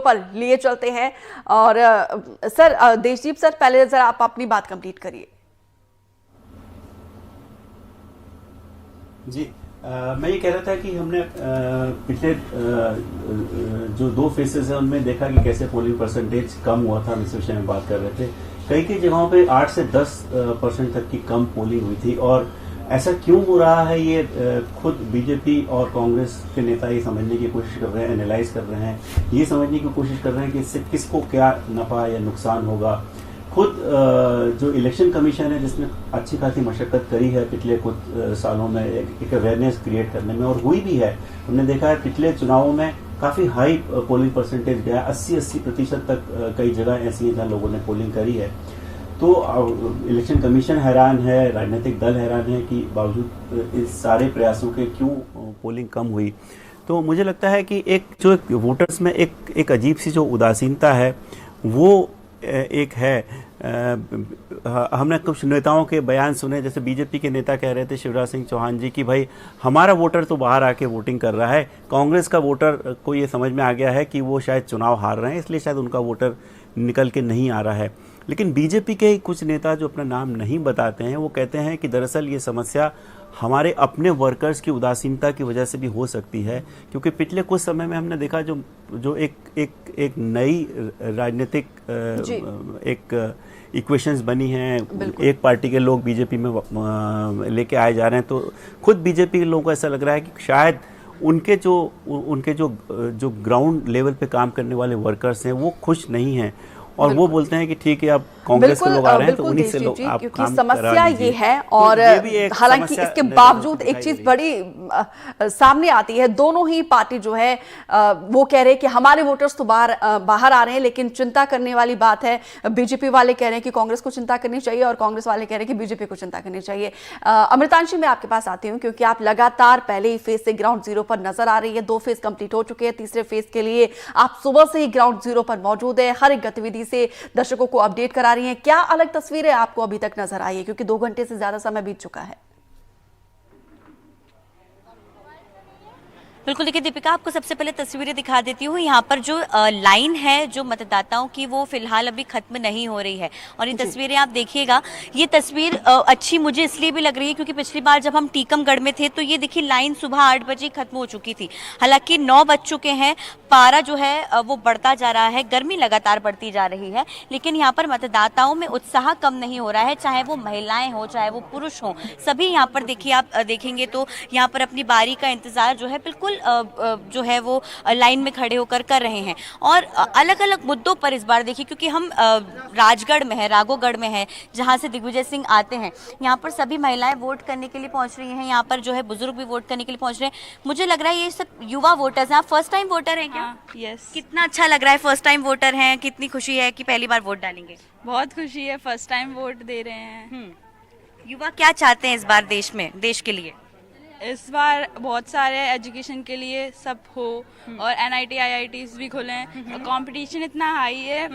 पर लिए चलते हैं। और सर देशदीप सर, पहले जरा आप अपनी बात कंप्लीट करिए। जी मैं ये कह रहा था कि हमने पिछले जो 2 फेसेस हैं उनमें देखा कि कैसे पोलिंग परसेंटेज कम हुआ था। हम इस विषय में बात कर रहे थे। कई जगहों पे 8 से 10% तक की कम पोलिंग हुई थी। और ऐसा क्यों हो रहा है, ये खुद बीजेपी और कांग्रेस के नेता ये समझने की कोशिश कर रहे हैं, एनालाइज कर रहे हैं, ये समझने की कोशिश कर रहे हैं कि इससे किसको क्या नफा या नुकसान होगा। खुद जो इलेक्शन कमीशन है, जिसने अच्छी खासी मशक्कत करी है पिछले कुछ सालों में एक अवेयरनेस क्रिएट करने में, और हुई भी है। हमने देखा है पिछले चुनावों में काफी हाई पोलिंग परसेंटेज गया, 80% तक कई जगह ऐसी हैं जहां लोगों ने पोलिंग करी है। तो इलेक्शन कमीशन हैरान है, राजनीतिक दल हैरान है कि बावजूद इस सारे प्रयासों के क्यों पोलिंग कम हुई। तो मुझे लगता है कि एक जो वोटर्स में एक अजीब सी जो उदासीनता है वो एक है। हमने कुछ नेताओं के बयान सुने, जैसे बीजेपी के नेता कह रहे थे, शिवराज सिंह चौहान जी, कि भाई हमारा वोटर तो बाहर आके वोटिंग कर रहा है, कांग्रेस का वोटर को ये समझ में आ गया है कि वो शायद चुनाव हार रहे हैं, इसलिए शायद उनका वोटर निकल के नहीं आ रहा है। लेकिन बीजेपी के कुछ नेता जो अपना नाम नहीं बताते हैं, वो कहते हैं कि दरअसल ये समस्या हमारे अपने वर्कर्स की उदासीनता की वजह से भी हो सकती है। क्योंकि पिछले कुछ समय में हमने देखा जो एक नई राजनीतिक एक इक्वेशंस बनी हैं, एक पार्टी के लोग बीजेपी में लेके आए जा रहे हैं। तो खुद बीजेपी के लोगों को ऐसा लग रहा है कि शायद उनके जो ग्राउंड लेवल पे काम करने वाले वर्कर्स हैं वो खुश नहीं हैं, और वो बोलते हैं कि ठीक है, अब कांग्रेस के लोग आ रहे हैं तो उन्हीं से लोग आप क्योंकि काम समस्या ये है। और हालांकि इसके बावजूद एक चीज बड़ी सामने आती है, दोनों ही पार्टी जो है वो कह रहे हैं कि हमारे वोटर्स तो बाहर आ रहे हैं, लेकिन चिंता करने वाली बात है, बीजेपी वाले कह रहे हैं कि कांग्रेस को चिंता करनी चाहिए और कांग्रेस वाले कह रहे हैं कि बीजेपी को चिंता करनी चाहिए। अमृतांशी, मैं आपके पास आती हूँ क्योंकि आप लगातार पहले ही फेज से ग्राउंड जीरो पर नजर आ रही है। 2 फेज कंप्लीट हो चुके हैं, तीसरे फेज के लिए आप सुबह से ही ग्राउंड जीरो पर मौजूद है, हर एक गतिविधि से दर्शकों को अपडेट करा रही हैं। क्या अलग तस्वीरें आपको अभी तक नजर आई है, क्योंकि 2 घंटे से ज्यादा समय बीत चुका है? बिल्कुल, देखिए दीपिका, आपको सबसे पहले तस्वीरें दिखा देती हूँ। यहाँ पर जो लाइन है जो मतदाताओं की, वो फिलहाल अभी खत्म नहीं हो रही है। और ये तस्वीरें आप देखिएगा, ये तस्वीर अच्छी मुझे इसलिए भी लग रही है क्योंकि पिछली बार जब हम टीकमगढ़ में थे तो ये देखिए लाइन सुबह 8 बजे खत्म हो चुकी थी। हालांकि 9 बज चुके हैं, पारा जो है वो बढ़ता जा रहा है, गर्मी लगातार बढ़ती जा रही है, लेकिन यहाँ पर मतदाताओं में उत्साह कम नहीं हो रहा है। चाहे वो महिलाएं हो, चाहे वो पुरुष हो, सभी यहाँ पर देखिए, आप देखेंगे तो यहाँ पर अपनी बारी का इंतजार जो है बिल्कुल जो है वो लाइन में खड़े होकर कर रहे हैं। और अलग अलग मुद्दों पर इस बार देखिए, क्योंकि हम राजगढ़ में है, राघोगढ़ में है, जहाँ से दिग्विजय सिंह आते हैं, यहाँ पर सभी महिलाएं वोट करने के लिए पहुंच रही हैं। यहाँ पर जो है बुजुर्ग भी वोट करने के लिए पहुंच रहे हैं। मुझे लग रहा है ये सब युवा वोटर्स हैं। आप फर्स्ट टाइम वोटर हैं क्या? यस। कितना अच्छा लग रहा है, फर्स्ट टाइम वोटर हैं, कितनी खुशी है कि पहली बार वोट डालेंगे? बहुत खुशी है, फर्स्ट टाइम वोट दे रहे हैं। युवा क्या चाहते हैं इस बार देश में, देश के लिए? इस बार बहुत सारे एजुकेशन के लिए सब हो, और NIT IITs भी खुले हैं। कंपटीशन इतना हाई है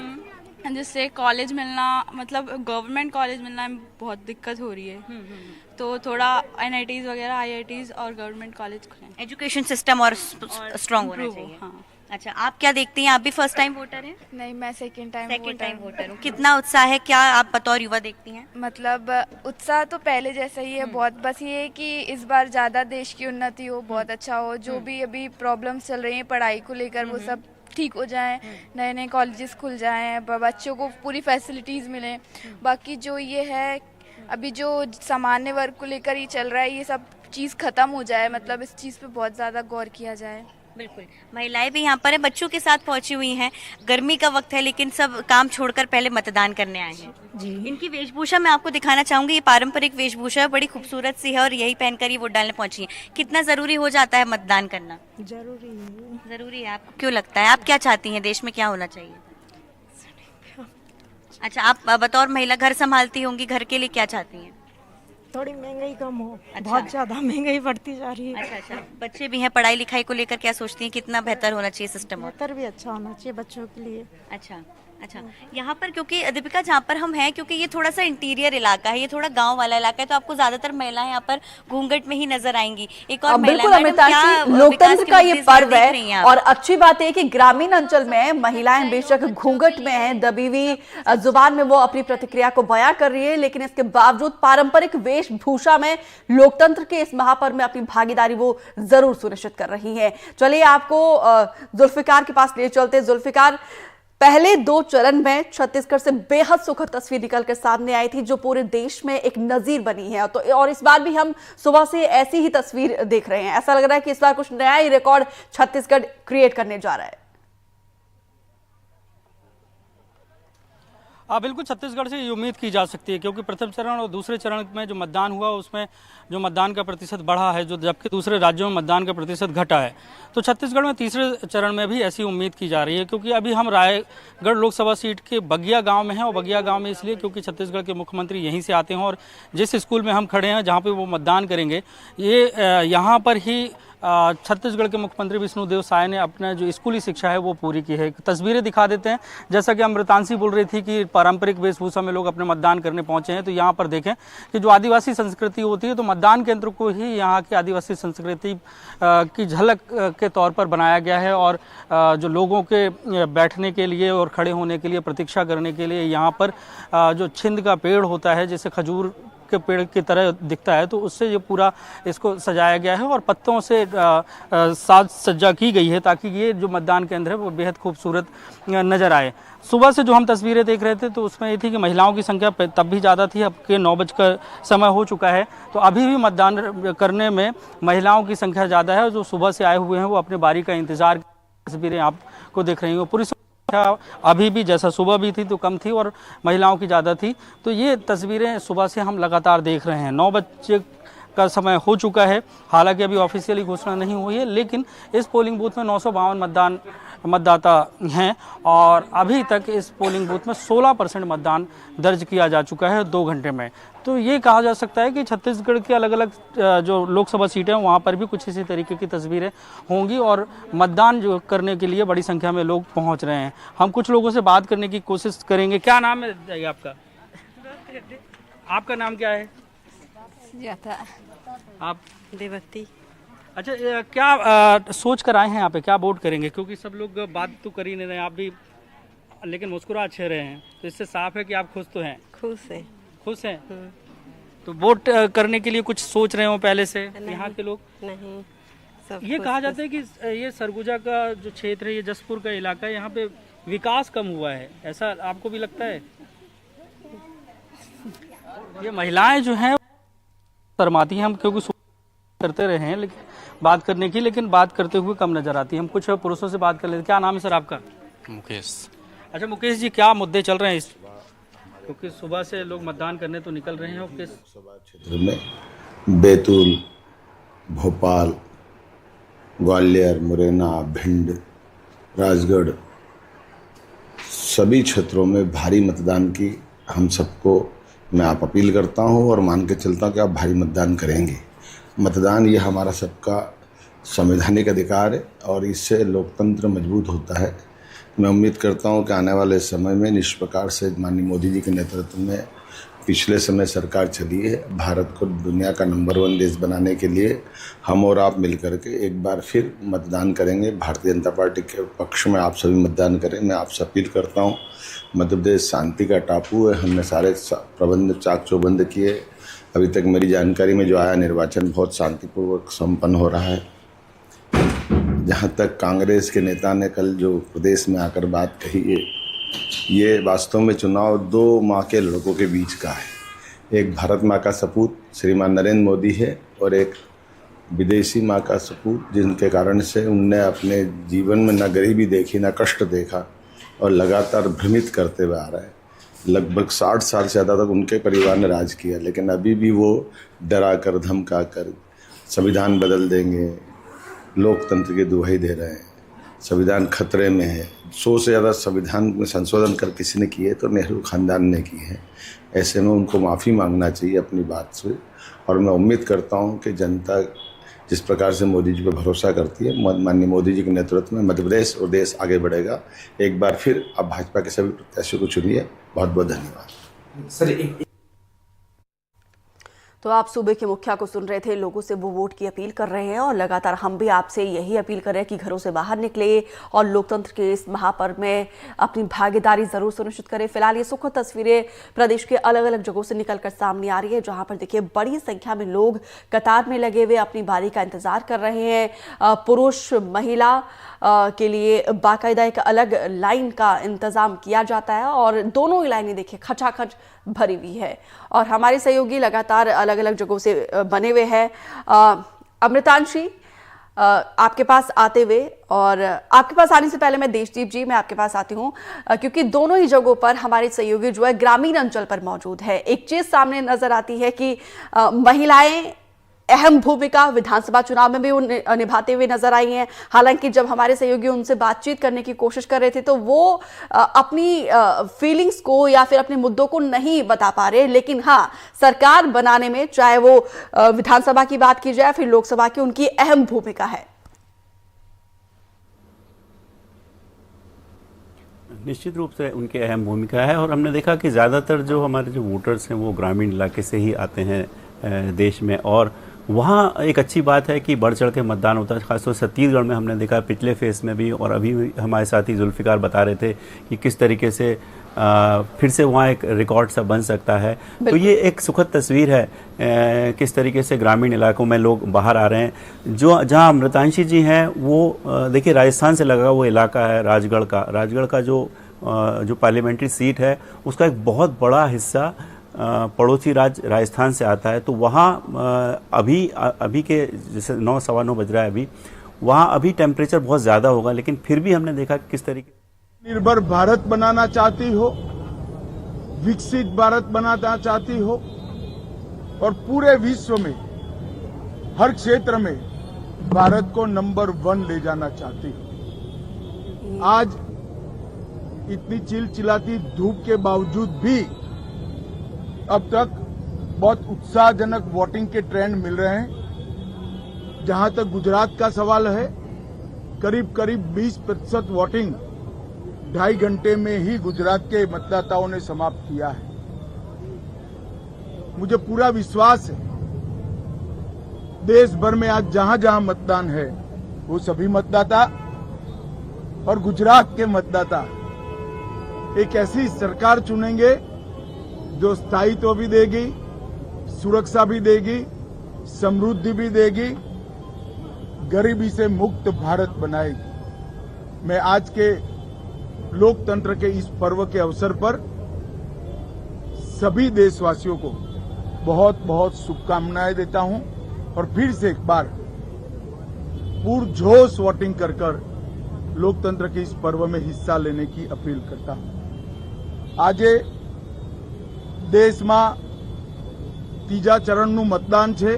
जिससे कॉलेज मिलना, मतलब गवर्नमेंट कॉलेज मिलना में बहुत दिक्कत हो रही है। तो थोड़ा NITs वगैरह, IITs और गवर्नमेंट कॉलेज खुले, एजुकेशन सिस्टम और स्ट्रांग होना चाहिए। हाँ। अच्छा, आप क्या देखती हैं? आप भी फर्स्ट टाइम वोटर हैं? नहीं, मैं सेकंड टाइम वोटर हूँ। कितना उत्साह है, क्या आप बतौर युवा देखती हैं? मतलब उत्साह तो पहले जैसा ही है बहुत, बस ये है कि इस बार ज़्यादा देश की उन्नति हो, बहुत अच्छा हो। जो भी अभी प्रॉब्लम्स चल रही हैं पढ़ाई को लेकर, वो सब ठीक हो जाएं, नए नए कॉलेजेस खुल जाएं, बच्चों को पूरी फैसिलिटीज़ मिलें। बाकी जो ये है अभी जो सामान्य वर्ग को लेकर ये चल रहा है, ये सब चीज़ ख़त्म हो जाए, मतलब इस चीज़ पे बहुत ज़्यादा गौर किया जाए। बिल्कुल, महिलाएं भी यहाँ पर हैं, बच्चों के साथ पहुंची हुई हैं। गर्मी का वक्त है लेकिन सब काम छोड़कर पहले मतदान करने आए हैं जी। इनकी वेशभूषा मैं आपको दिखाना चाहूंगी। ये पारंपरिक वेशभूषा है, बड़ी खूबसूरत सी है, और यही पहनकर ये वोट डालने पहुंची हैं। कितना जरूरी हो जाता है मतदान करना? जरूरी है। आपको क्यों लगता है, आप क्या चाहती हैं, देश में क्या होना चाहिए? अच्छा, आप बतौर महिला घर संभालती होंगी, घर के लिए क्या चाहती हैं? थोड़ी महंगाई कम हो। अच्छा। बहुत ज्यादा महंगाई बढ़ती जा रही है। अच्छा, बच्चे भी हैं, पढ़ाई लिखाई को लेकर क्या सोचती हैं, कितना बेहतर होना चाहिए सिस्टम? बेहतर भी अच्छा होना चाहिए बच्चों के लिए। अच्छा, अच्छा, यहाँ पर क्योंकि दीपिका जहाँ पर हम हैं, क्योंकि ये थोड़ा सा इंटीरियर इलाका है, ये थोड़ा गांव वाला इलाका है, तो आपको ज्यादातर महिलाएं यहाँ पर घूंघट में ही नजर आएंगी। एक और बिल्कुल महिला, अमृता जी, लोकतंत्र का ये पर्व है और अच्छी बात है कि ग्रामीण अंचल में महिलाएं बेशक घूंघट में हैं, दबी हुई जुबान में वो अपनी प्रतिक्रिया को बयां कर रही है, लेकिन इसके बावजूद पारंपरिक वेशभूषा में लोकतंत्र के इस महापर्व में अपनी भागीदारी वो जरूर सुनिश्चित कर रही है। चलिए आपको जुल्फिकार के पास ले चलते। जुल्फिकार, पहले 2 चरण में छत्तीसगढ़ से बेहद सुखद तस्वीर निकलकर सामने आई थी जो पूरे देश में एक नजीर बनी है, तो और इस बार भी हम सुबह से ऐसी ही तस्वीर देख रहे हैं। ऐसा लग रहा है कि इस बार कुछ नया ही रिकॉर्ड छत्तीसगढ़ क्रिएट करने जा रहा है। बिल्कुल छत्तीसगढ़ से ये उम्मीद की जा सकती है, क्योंकि प्रथम चरण और दूसरे चरण में जो मतदान हुआ उसमें जो मतदान का प्रतिशत बढ़ा है, जो जबकि दूसरे राज्यों में मतदान का प्रतिशत घटा है, तो छत्तीसगढ़ में तीसरे चरण में भी ऐसी उम्मीद की जा रही है। क्योंकि अभी हम रायगढ़ लोकसभा सीट के बगिया गांव में हैं, और बगिया गांव में इसलिए क्योंकि छत्तीसगढ़ के मुख्यमंत्री यहीं से आते हैं, और जिस स्कूल में हम खड़े हैं जहाँ पर वो मतदान करेंगे, ये यहाँ पर ही छत्तीसगढ़ के मुख्यमंत्री विष्णुदेव साय ने अपना जो स्कूली शिक्षा है वो पूरी की है। तस्वीरें दिखा देते हैं, जैसा कि अमृतांशी बोल रही थी कि पारंपरिक वेशभूषा में लोग अपने मतदान करने पहुंचे हैं, तो यहाँ पर देखें कि जो आदिवासी संस्कृति होती है, तो मतदान केंद्र को ही यहाँ की आदिवासी संस्कृति की झलक के तौर पर बनाया गया है, और जो लोगों के बैठने के लिए और खड़े होने के लिए, प्रतीक्षा करने के लिए यहाँ पर जो छिंद का पेड़ होता है, जैसे खजूर के पेड़ की तरह दिखता है, तो उससे ये पूरा इसको सजाया गया है और पत्तों से साज सज्जा की गई है, ताकि ये जो मतदान केंद्र है वो बेहद खूबसूरत नज़र आए। सुबह से जो हम तस्वीरें देख रहे थे तो उसमें ये थी कि महिलाओं की संख्या तब भी ज़्यादा थी, अब के 9 बजे समय हो चुका है, तो अभी भी मतदान करने में महिलाओं की संख्या ज़्यादा है। जो सुबह से आए हुए हैं वो अपने बारी का इंतज़ार, तस्वीरें आपको देख रही हो, पूरी अभी भी जैसा सुबह भी थी तो कम थी और महिलाओं की ज़्यादा थी, तो ये तस्वीरें सुबह से हम लगातार देख रहे हैं। 9 बजे का समय हो चुका है, हालांकि अभी ऑफिशियली घोषणा नहीं हुई है, लेकिन इस पोलिंग बूथ में 952 मतदाता हैं और अभी तक इस पोलिंग बूथ में 16% मतदान दर्ज किया जा चुका है 2 घंटे में। तो ये कहा जा सकता है कि छत्तीसगढ़ के अलग अलग जो लोकसभा सीटें हैं वहाँ पर भी कुछ इसी तरीके की तस्वीरें होंगी और मतदान जो करने के लिए बड़ी संख्या में लोग पहुँच रहे हैं। हम कुछ लोगों से बात करने की कोशिश करेंगे। क्या नाम है आपका? आपका नाम क्या है? आप? देवती। अच्छा, क्या सोच कर आए हैं यहाँ पे, क्या वोट करेंगे? क्योंकि सब लोग बात तो कर ही नहीं रहे, आप भी लेकिन मुस्कुरा अच्छे रहे हैं, तो इससे साफ है कि आप खुश तो हैं। खुश हैं। तो वोट करने के लिए कुछ सोच रहे हो पहले से यहाँ के लोग? नहीं, सब ये कहा जाता है कि ये सरगुजा का जो क्षेत्र है, ये जसपुर का इलाका है, यहाँ पे विकास कम हुआ है, ऐसा आपको भी लगता है? ये महिलाएं जो हैं शर्माती हैं, हम क्योंकि करते रहे हैं लेकिन बात करने की, लेकिन बात करते हुए कम नजर आती है। हम कुछ पुरुषों से बात कर लेते हैं। क्या नाम है सर आपका? मुकेश। अच्छा मुकेश जी, क्या मुद्दे चल रहे हैं इस, क्योंकि सुबह से लोग मतदान करने तो निकल रहे हैं, और किस क्षेत्र में बैतूल, भोपाल, ग्वालियर, मुरैना, भिंड, राजगढ़, सभी क्षेत्रों में भारी मतदान की हम सबको मैं आप अपील करता हूं और मान के चलता हूं कि आप भारी मतदान करेंगे। मतदान ये हमारा सबका संवैधानिक अधिकार है और इससे लोकतंत्र मजबूत होता है। मैं उम्मीद करता हूं कि आने वाले समय में निष्प्रकार से माननीय मोदी जी के नेतृत्व में पिछले समय सरकार चली है, भारत को दुनिया का नंबर 1 देश बनाने के लिए हम और आप मिलकर के एक बार फिर मतदान करेंगे। भारतीय जनता पार्टी के पक्ष में आप सभी मतदान करें। मैं आपसे अपील करता हूं, मध्य प्रदेश शांति का टापू है, हमने सारे प्रबंध चाक चौबंद किए। अभी तक मेरी जानकारी में जो आया, निर्वाचन बहुत शांतिपूर्वक संपन्न हो रहा है। जहां तक कांग्रेस के नेता ने कल जो प्रदेश में आकर बात कही है, ये वास्तव में चुनाव 2 माँ के लड़कों के बीच का है। एक भारत माँ का सपूत श्रीमान नरेंद्र मोदी है और एक विदेशी माँ का सपूत, जिनके कारण से उनने अपने जीवन में न गरीबी देखी, न कष्ट देखा और लगातार भ्रमित करते हुए आ रहा है। लगभग 60 साल से ज़्यादा तक उनके परिवार ने राज किया, लेकिन अभी भी वो डरा कर धमका कर संविधान बदल देंगे, लोकतंत्र की दुहाई दे रहे हैं। संविधान खतरे में है। 100 से ज़्यादा संविधान में संशोधन कर किसी ने किए तो नेहरू खानदान ने की है। ऐसे में उनको माफ़ी मांगना चाहिए अपनी बात से, और मैं उम्मीद करता हूं कि जनता जिस प्रकार से मोदी जी पे भरोसा करती है, माननीय मोदी जी के नेतृत्व में मध्य प्रदेश और देश आगे बढ़ेगा। एक बार फिर अब भाजपा के सभी प्रत्याशियों को चुनिए। बहुत बहुत धन्यवाद। सर तो आप सूबे के मुखिया को सुन रहे थे, लोगों से वो वोट की अपील कर रहे हैं और लगातार हम भी आपसे यही अपील कर रहे हैं कि घरों से बाहर निकले और लोकतंत्र के इस महापर्व में अपनी भागीदारी जरूर सुनिश्चित करें। फिलहाल ये सुखद तस्वीरें प्रदेश के अलग अलग जगहों से निकलकर सामने आ रही है, जहां पर देखिए बड़ी संख्या में लोग कतार में लगे हुए अपनी बारी का इंतजार कर रहे हैं। पुरुष महिला के लिए बाकायदा एक अलग लाइन का इंतजाम किया जाता है और दोनों ही लाइनें देखिए खचाखच भरी हुई है और हमारे सहयोगी लगातार अलग अलग जगहों से बने हुए हैं। अमृतांशी, आपके पास आते हुए और आपके पास आने से पहले मैं देशदीप जी मैं आपके पास आती हूं, क्योंकि दोनों ही जगहों पर हमारे सहयोगी जो है ग्रामीण अंचल पर मौजूद है। एक चीज सामने नजर आती है कि महिलाएं अहम भूमिका विधानसभा चुनाव में भी निभाते हुए नजर आई हैं। हालांकि जब हमारे सहयोगी उनसे बातचीत करने की कोशिश कर रहे थे तो वो अपनी फीलिंग्स को या फिर अपने मुद्दों को नहीं बता पा रहे, लेकिन हाँ, सरकार बनाने में चाहे वो विधानसभा की बात की जाए फिर लोकसभा की, उनकी अहम भूमिका है। निश्चित रूप से उनकी अहम भूमिका है और हमने देखा कि ज़्यादातर जो हमारे जो वोटर्स हैं वो ग्रामीण इलाके से ही आते हैं देश में, और वहाँ एक अच्छी बात है कि बढ़ चढ़ के मतदान होता है। खासतौर से छत्तीसगढ़ में हमने देखा पिछले फेज में भी, और अभी भी हमारे साथी जुल्फिकार बता रहे थे कि किस तरीके से फिर से वहाँ एक रिकॉर्ड सा बन सकता है। तो ये एक सुखद तस्वीर है किस तरीके से ग्रामीण इलाकों में लोग बाहर आ रहे हैं। जो जहाँ अमृतांशी जी हैं वो देखिए राजस्थान से लगा वो इलाका है राजगढ़ का जो पार्लियामेंट्री सीट है उसका एक बहुत बड़ा हिस्सा पड़ोसी राज्य राजस्थान से आता है। तो वहाँ अभी के जैसे 9 सवा 9 बज रहा है अभी, वहाँ अभी टेम्परेचर बहुत ज़्यादा होगा, लेकिन फिर भी हमने देखा किस तरीके निर्भर भारत बनाना चाहती हो, विकसित भारत बनाना चाहती हो और पूरे विश्व में हर क्षेत्र में भारत को नंबर 1 ले जाना चाहती हो। आज इतनी चिलचिलाती धूप के बावजूद भी अब तक बहुत उत्साहजनक वोटिंग के ट्रेंड मिल रहे हैं। जहां तक गुजरात का सवाल है, करीब 20% वोटिंग 2.5 घंटे में ही गुजरात के मतदाताओं ने समाप्त किया है। मुझे पूरा विश्वास है देश भर में आज जहां जहां मतदान है वो सभी मतदाता और गुजरात के मतदाता एक ऐसी सरकार चुनेंगे जो स्थायित्व भी देगी, सुरक्षा भी देगी, समृद्धि भी देगी, गरीबी से मुक्त भारत बनाएगी। मैं आज के लोकतंत्र के इस पर्व के अवसर पर सभी देशवासियों को बहुत बहुत शुभकामनाएं देता हूं और फिर से एक बार पुरजोश वोटिंग कर लोकतंत्र के इस पर्व में हिस्सा लेने की अपील करता हूं। आज देशમાં ત્રીજા ચરણનું મતદાન છે।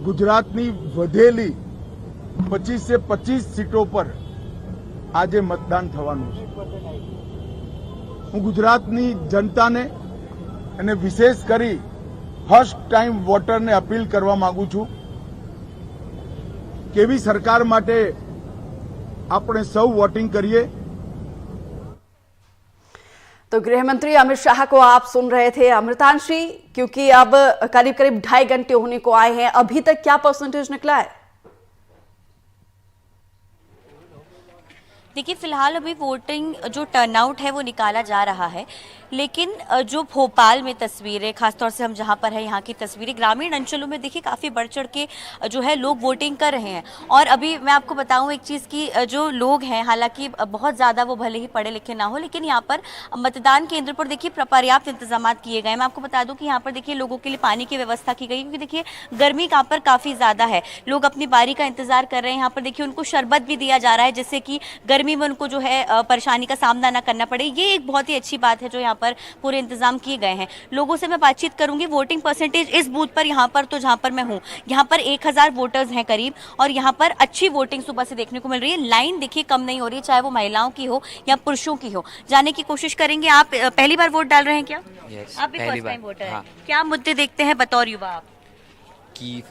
ગુજરાતની વધેલી 25 से 25 સીટો પર આજે મતદાન થવાનું છે। હું ગુજરાતની જનતાને અને વિશેષ કરી ફર્સ્ટ ટાઈમ વોટરને અપીલ કરવા માંગુ છું કે એવી સરકાર માટે આપણે સૌ વોટિંગ કરીએ। तो गृह मंत्री अमित शाह को आप सुन रहे थे अमृतांशी, क्योंकि अब करीब 2.5 घंटे होने को आए हैं, अभी तक क्या परसेंटेज निकला है? देखिए फिलहाल अभी वोटिंग जो टर्नआउट है वो निकाला जा रहा है, लेकिन जो भोपाल में तस्वीरें, खासतौर से हम जहां पर है यहाँ की तस्वीरें, ग्रामीण अंचलों में देखिए काफ़ी बढ़ चढ़ के जो है लोग वोटिंग कर रहे हैं। और अभी मैं आपको बताऊं एक चीज़ की, जो लोग हैं हालांकि बहुत ज़्यादा वो भले ही पढ़े लिखे ना हो, लेकिन यहाँ पर मतदान केंद्र पर देखिए पर्याप्त इंतजाम किए गए। मैं आपको बता दूँ कि यहाँ पर देखिए लोगों के लिए पानी की व्यवस्था की गई, क्योंकि देखिए गर्मी यहाँ पर काफ़ी ज़्यादा है, लोग अपनी बारी का इंतजार कर रहे हैं। यहाँ पर देखिए उनको शरबत भी दिया जा रहा है, जिससे कि गर्मी में उनको जो है परेशानी का सामना ना करना पड़े। ये एक बहुत ही अच्छी बात है जो यहाँ पर पूरे इंतजाम किए गए हैं। लोगों से मैं बातचीत करूंगी। वोटिंग परसेंटेज इस बूथ पर यहाँ पर तो जहाँ पर मैं हूँ यहाँ पर 1000 वोटर्स हैं करीब, और यहाँ पर अच्छी वोटिंग सुबह से देखने को मिल रही है। लाइन देखिए कम नहीं हो रही है, चाहे वो महिलाओं की हो या पुरुषों की हो। जाने की कोशिश करेंगे। आप पहली बार वोट डाल रहे हैं क्या? yes, आप भी फर्स्ट टाइम वोटर हैं। हाँ। क्या मुद्दे देखते हैं बतौर युवा आप? कि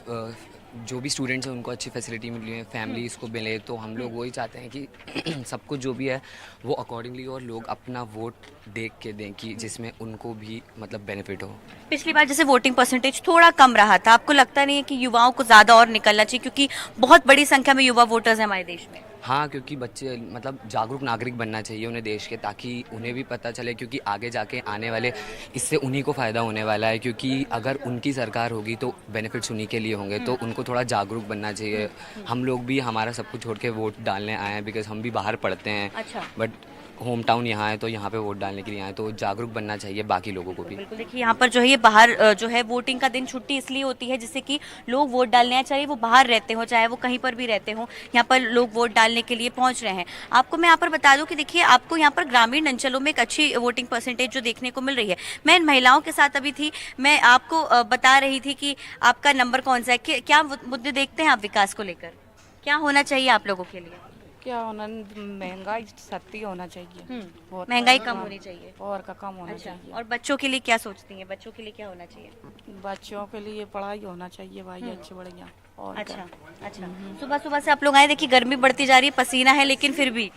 जो भी स्टूडेंट्स हैं उनको अच्छी फैसिलिटी मिल रही है, फैमिलीज़ को मिले, तो हम लोग वही चाहते हैं कि सब कुछ जो भी है वो अकॉर्डिंगली और लोग अपना वोट देख के दें कि जिसमें उनको भी मतलब बेनिफिट हो। पिछली बार जैसे वोटिंग परसेंटेज थोड़ा कम रहा था, आपको लगता नहीं है कि युवाओं को ज़्यादा और निकलना चाहिए, क्योंकि बहुत बड़ी संख्या में युवा वोटर्स हैं हमारे देश में? हाँ, क्योंकि बच्चे मतलब जागरूक नागरिक बनना चाहिए उन्हें देश के, ताकि उन्हें भी पता चले, क्योंकि आगे जाके आने वाले इससे उन्हीं को फ़ायदा होने वाला है, क्योंकि अगर उनकी सरकार होगी तो बेनिफिट्स उन्हीं के लिए होंगे, तो उनको थोड़ा जागरूक बनना चाहिए। हम लोग भी हमारा सब कुछ छोड़ के वोट डालने आए हैं, बिकॉज हम भी बाहर पढ़ते हैं। अच्छा। बट होम टाउन यहाँ है तो यहाँ पे वोट डालने के लिए आए, तो जागरूक बनना चाहिए बाकी लोगों को भी। बिल्कुल, देखिए यहाँ पर जो है ये बाहर जो है वोटिंग का दिन छुट्टी इसलिए होती है जिससे कि लोग वोट डालने आए, चाहे वो बाहर रहते हो चाहे वो कहीं पर भी रहते हो, यहाँ पर लोग वोट डालने के लिए पहुंच रहे हैं। आपको मैं यहाँ पर बता दूं कि देखिए आपको यहाँ पर ग्रामीण अंचलों में एक अच्छी वोटिंग परसेंटेज जो देखने को मिल रही है। मैं इन महिलाओं के साथ अभी थी, मैं आपको बता रही थी कि आपका नंबर कौन सा है, क्या मुद्दे देखते हैं आप विकास को लेकर, क्या होना चाहिए आप लोगों के लिए? क्या होना, महंगाई सस्ती होना चाहिए, महंगाई कम होनी चाहिए और का कम होना अच्छा। चाहिए। और बच्चों के लिए क्या सोचती हैं, बच्चों के लिए क्या होना चाहिए? बच्चों के लिए पढ़ाई होना चाहिए भाई, अच्छी बढ़िया। और अच्छा अच्छा, सुबह सुबह से आप लोग आए, देखिए गर्मी बढ़ती जा रही है, पसीना है, लेकिन फिर भी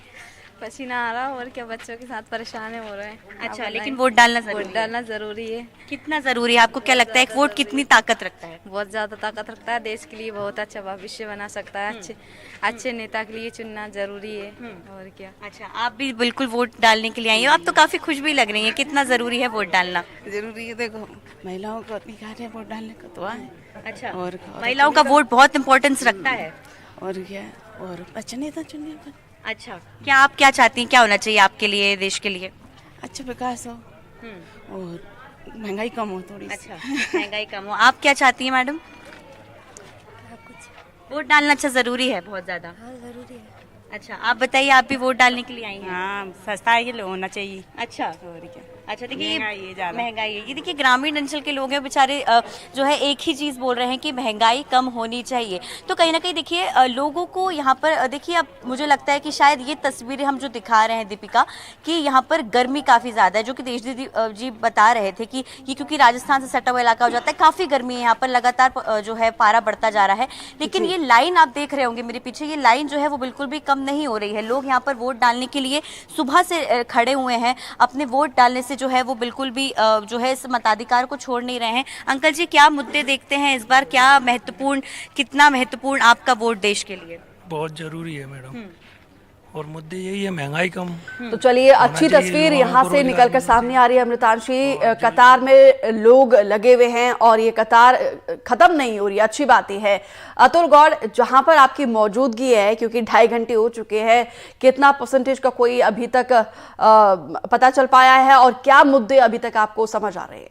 पसीना आ रहा और क्या, बच्चों के साथ परेशान हो रहे हैं। अच्छा, लेकिन वोट डालना जरूरी है। वोट डालना जरूरी है। कितना जरूरी है आपको क्या लगता है, एक वोट कितनी ताकत रखता है? बहुत ज्यादा ताकत रखता है, देश के लिए बहुत अच्छा भविष्य बना सकता है, अच्छे नेता के लिए चुनना जरूरी है। और क्या। अच्छा, आप भी बिल्कुल वोट डालने के लिए आई हो, आप तो काफी खुश भी लग रही हैं, कितना जरूरी है वोट डालना? जरूरी है, देखो महिलाओं को अधिकार है वोट डालने का, तो आए। अच्छा, और महिलाओं का वोट बहुत इंपॉर्टेंस रखता है। और क्या, और अच्छा नेता चुनिए पर। अच्छा, क्या आप क्या चाहती हैं, क्या होना चाहिए आपके लिए, देश के लिए? अच्छा विकास हो और महंगाई कम हो थोड़ी। अच्छा, महंगाई कम हो। आप क्या चाहती हैं मैडम? वोट डालना अच्छा जरूरी है, बहुत ज्यादा? हाँ, जरूरी है। अच्छा, आप बताइए, आप भी वोट डालने के लिए आई हैं? हाँ, सस्ता ही होना चाहिए। अच्छा, और क्या। अच्छा, देखिए महंगाई है, ये देखिए ग्रामीण अंचल के लोग हैं बेचारे, जो है एक ही चीज़ बोल रहे हैं कि महंगाई कम होनी चाहिए। तो कहीं ना कहीं देखिए लोगों को यहाँ पर देखिए, अब मुझे लगता है कि शायद ये तस्वीरें हम जो दिखा रहे हैं दीपिका, कि यहाँ पर गर्मी काफ़ी ज़्यादा है, जो कि तेज दीदी जी बता रहे थे कि ये क्योंकि राजस्थान से सटा हुआ इलाका हो जाता है, काफ़ी गर्मी है यहाँ पर, लगातार जो है पारा बढ़ता जा रहा है। लेकिन ये लाइन आप देख रहे होंगे मेरे पीछे, ये लाइन जो है वो बिल्कुल भी कम नहीं हो रही है। लोग यहाँ पर वोट डालने के लिए सुबह से खड़े हुए हैं, अपने वोट डालने से जो है वो बिल्कुल भी जो है इस मताधिकार को छोड़ नहीं रहे हैं। अंकल जी, क्या मुद्दे देखते हैं इस बार, क्या महत्वपूर्ण, कितना महत्वपूर्ण आपका वोट देश के लिए? बहुत जरूरी है मैडम, और मुद्दे यही है, महंगाई कम। तो चलिए, अच्छी तस्वीर यहाँ से निकलकर सामने आ रही है अमृतांशी। कतार में लोग लगे हुए हैं और ये कतार खत्म नहीं हो रही, अच्छी बात ही है। अतुल गौड़, जहां पर आपकी मौजूदगी है, क्योंकि 2.5 घंटे हो चुके हैं, कितना परसेंटेज का कोई अभी तक पता चल पाया है और क्या मुद्दे अभी तक आपको समझ आ रहे हैं?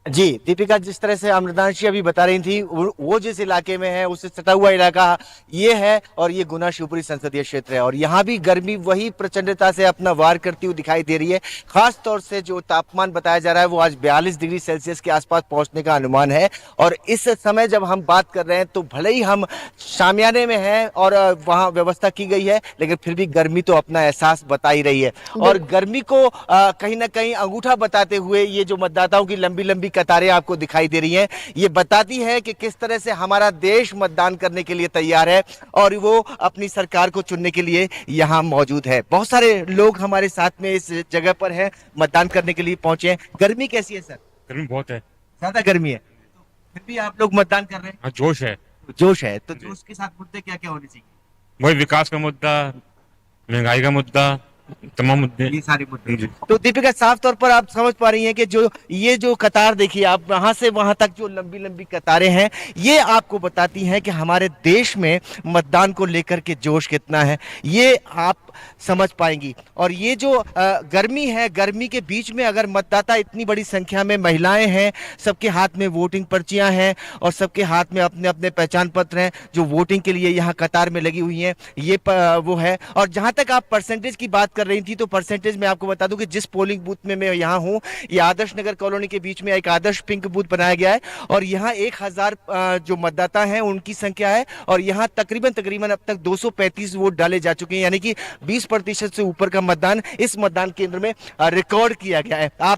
जी दीपिका, जिस तरह से अमृतांशी अभी बता रही थी, वो जिस इलाके में है उससे सटा हुआ इलाका ये है, और ये गुना शिवपुरी संसदीय क्षेत्र है, और यहाँ भी गर्मी वही प्रचंडता से अपना वार करती हुई दिखाई दे रही है। खास तौर से जो तापमान बताया जा रहा है वो आज 42 डिग्री सेल्सियस के आसपास पहुंचने का अनुमान है। और इस समय जब हम बात कर रहे हैं तो भले ही हम शामियाने में हैं और वहाँ व्यवस्था की गई है, लेकिन फिर भी गर्मी तो अपना एहसास बता ही रही है। और गर्मी को कहीं ना कहीं अंगूठा बताते हुए ये जो मतदाताओं की लंबी लंबी कतारें आपको दिखाई दे रही हैं, ये बताती है कि किस तरह से हमारा देश मतदान करने के लिए तैयार है और वो अपनी सरकार को चुनने के लिए यहाँ मौजूद है। बहुत सारे लोग हमारे साथ में इस जगह पर हैं, मतदान करने के लिए पहुंचे हैं। गर्मी कैसी है सर? गर्मी बहुत है, ज्यादा गर्मी है, फिर भी आप लोग मतदान कर रहे हैं? हाँ, जोश है। जोश है, तो जोश के साथ मुद्दे क्या क्या होने चाहिए? वही विकास का मुद्दा, महंगाई का मुद्दा, तमाम मुद्दे, ये सारे मुद्दे। तो दीपिका, साफ तौर पर आप समझ पा रही हैं कि जो कतार देखिए आप, वहां से वहां तक जो लंबी लंबी कतारें हैं, ये आपको बताती हैं कि हमारे देश में मतदान को लेकर के जोश कितना है, ये आप समझ पाएंगी। और ये जो गर्मी है, गर्मी के बीच में अगर मतदाता इतनी बड़ी संख्या में महिलाएं हैं, सबके हाथ में वोटिंग पर्चियां हैं और सबके हाथ में अपने अपने पहचान पत्र हैं जो वोटिंग के लिए यहाँ कतार में लगी हुई हैं, ये वो है। और जहां तक आप परसेंटेज की बात कर रही थी, तो परसेंटेज में आपको बता दूं कि जिस पोलिंग बूथ में मैं यहाँ हूँ, ये आदर्श नगर कॉलोनी के बीच में एक आदर्श पिंक बूथ बनाया गया है और यहाँ 1000 जो मतदाता हैं उनकी संख्या है और यहाँ तकरीबन अब तक 235 वोट डाले जा चुके हैं, यानी कि 20% से ऊपर का मतदान इस मतदान केंद्र में रिकॉर्ड किया गया है। आप